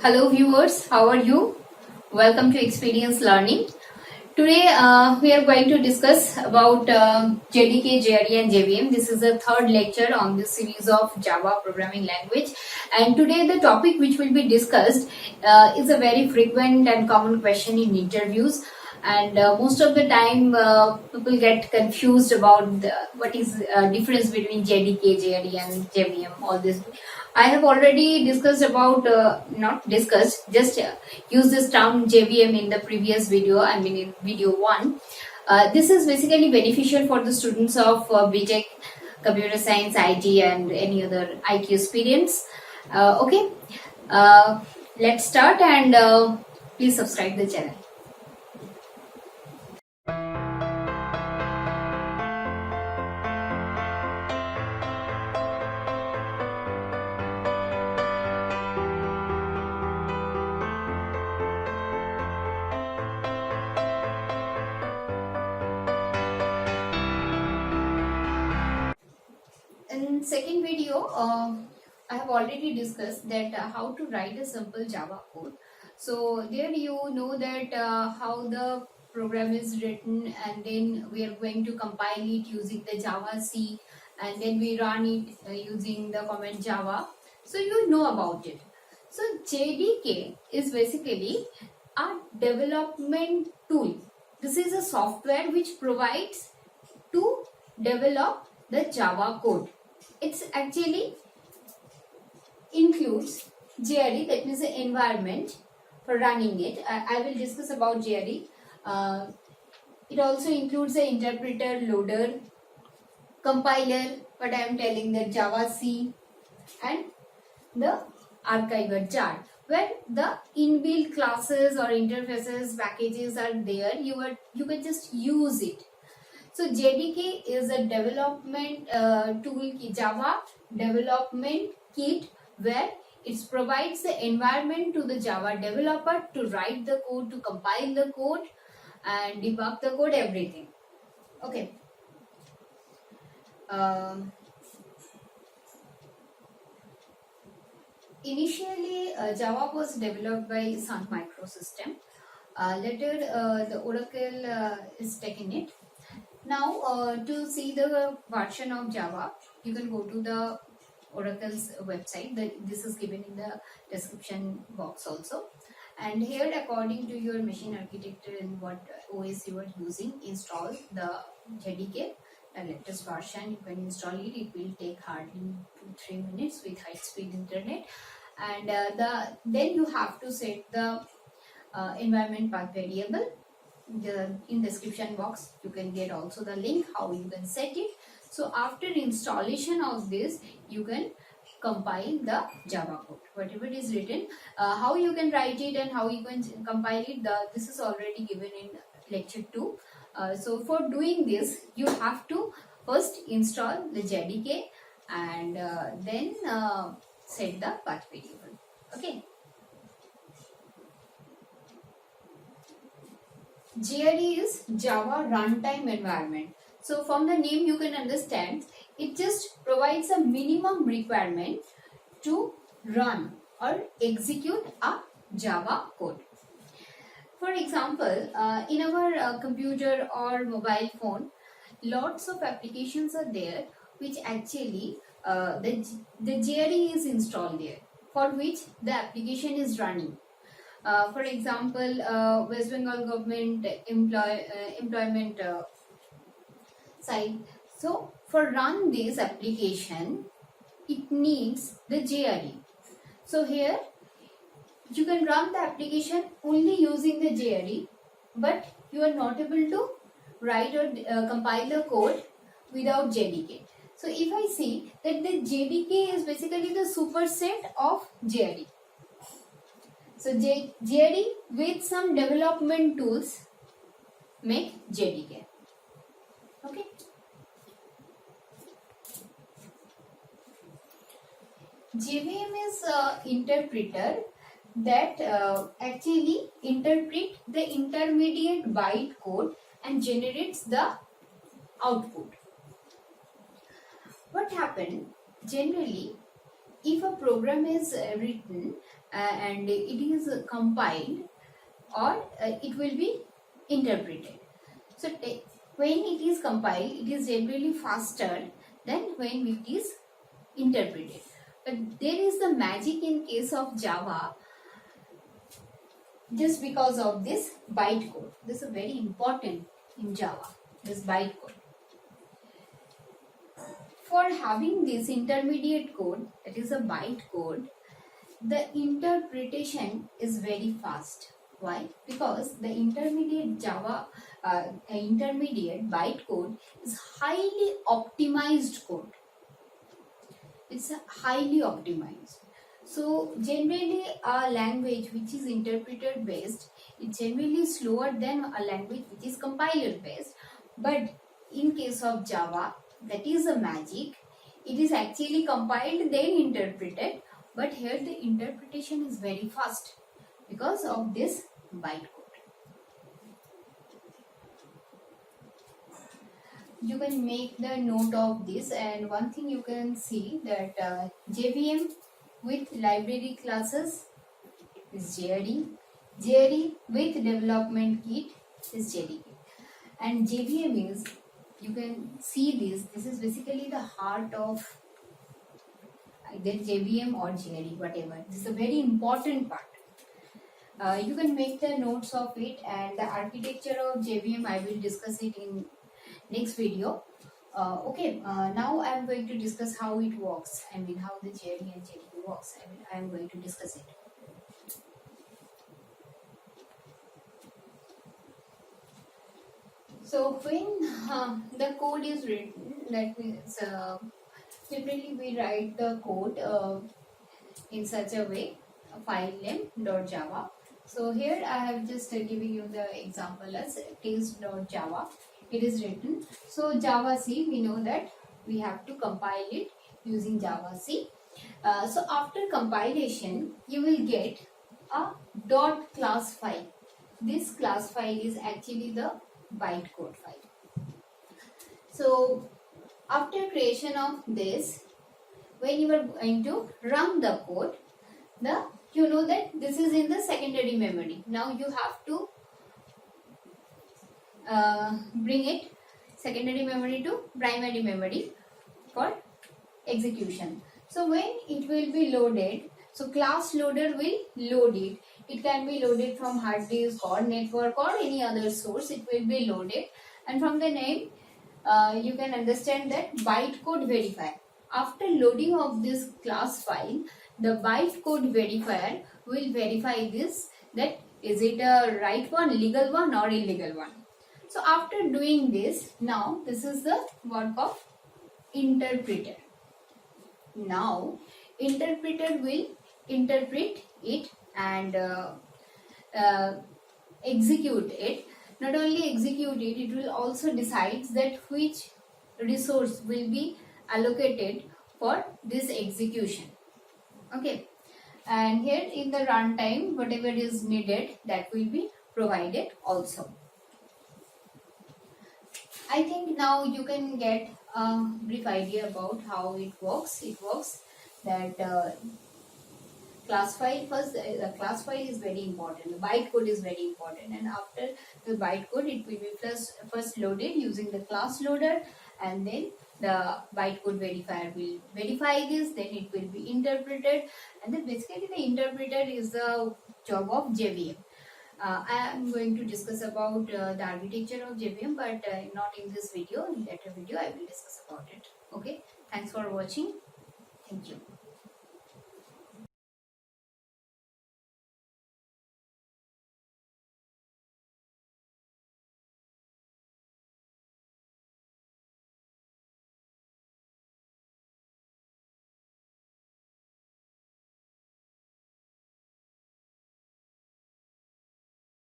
Hello viewers, how are you? Welcome to Experience Learning. Today we are going to discuss about JDK, JRE and JVM. This is the third lecture on this series of Java programming language, and today the topic which will be discussed is a very frequent and common question in interviews, and most of the time people get confused about what is difference between JDK, JRE and JVM, all this. I have already discussed about, not discussed, just use this term JVM in the previous video, I mean in video 1. This is basically beneficial for the students of BTech, Computer Science, IT and any other IT experience. Okay, let's start, and please subscribe the channel. In second video, I have already discussed that how to write a simple Java code. So there you know that how the program is written, and then we are going to compile it using the Java C, and then we run it using the command Java. So you know about it. So JDK is basically a development tool. This is a software which provides to develop the Java code. It's actually includes JRE, that means the environment for running it. I will discuss about JRE. It also includes the interpreter, loader, compiler, what I am telling, the Java C, and the archiver jar, where the inbuilt classes or interfaces packages are there. You can just use it. So JDK is a development tool, Java development kit, where it provides the environment to the Java developer to write the code, to compile the code and debug the code, everything. Okay. Initially, Java was developed by Sun Microsystem. Later, the Oracle is taking it. Now, to see the version of Java, you can go to the Oracle's website. This is given in the description box also. And here, according to your machine architecture and what OS you are using, install the JDK, the latest version. You can install it. It will take hardly 2-3 minutes with high-speed internet. And then you have to set the environment path variable. In description box you can get also the link how you can set it. So after installation of this, you can compile the Java code, whatever is written. How you can write it and how you can compile it, this is already given in lecture 2. So for doing this, you have to first install the JDK and then set the path variable. Okay. JRE is Java Runtime Environment. So from the name you can understand, it just provides a minimum requirement to run or execute a Java code. For example, in our computer or mobile phone, lots of applications are there which actually the JRE is installed there, for which the application is running. For example, West Bengal government employment site. So for run this application, it needs the JRE. So here you can run the application only using the JRE, but you are not able to write or compile the code without JDK. So if I see that the JDK is basically the superset of JRE. So JRE with some development tools make JDK. Okay. JVM is an interpreter that actually interpret the intermediate byte code and generates the output. What happened generally, if a program is written and it is compiled, or it will be interpreted. So when it is compiled, it is generally faster than when it is interpreted. But there is the magic in case of Java, just because of this bytecode. This is very important in Java, this bytecode. For having this intermediate code, that is a bytecode, the interpretation is very fast. Why? Because the intermediate intermediate bytecode is highly optimized code. It's highly optimized. So generally a language which is interpreter based is generally slower than a language which is compiler based. But in case of Java, that is a magic. It is actually compiled then interpreted, but here the interpretation is very fast because of this bytecode. You can make the note of this, and one thing you can see that JVM with library classes is JRE, JRE with development kit is JDK, and JVM is, you can see this is basically the heart of either JVM or JRE, whatever. This is a very important part. You can make the notes of it, and the architecture of JVM I will discuss it in next video. Now I am going to discuss how it works. I mean how the JRE and JDK works. I am going to discuss it. So when the code is written, that means generally we write the code in such a way, file name .java. So here I have just giving you the example as test.java. It is written. So Java C, we know that we have to compile it using Java C. So after compilation, you will get a .class file. This class file is actually the bytecode file. So after creation of this, when you are going to run the code, you know that this is in the secondary memory. Now you have to bring it secondary memory to primary memory for execution. So when it will be loaded, so class loader will load it. It can be loaded from hard disk or network or any other source. It will be loaded, and from the name you can understand that bytecode verifier. After loading of this class file, the bytecode verifier will verify this, that is it a right one, legal one or illegal one. So after doing this, now this is the work of interpreter. Now interpreter will interpret it and execute it. Not only execute it, it will also decide that which resource will be allocated for this execution. Okay, and here in the runtime, whatever is needed, that will be provided also. I think now you can get a brief idea about how it works. It works that class file first. The class file is very important. The bytecode is very important, and after the bytecode, it will be first loaded using the class loader, and then the bytecode verifier will verify this. Then it will be interpreted, and then basically the interpreter is the job of JVM. I am going to discuss about the architecture of JVM, but not in this video. In later video, I will discuss about it. Okay. Thanks for watching. Thank you.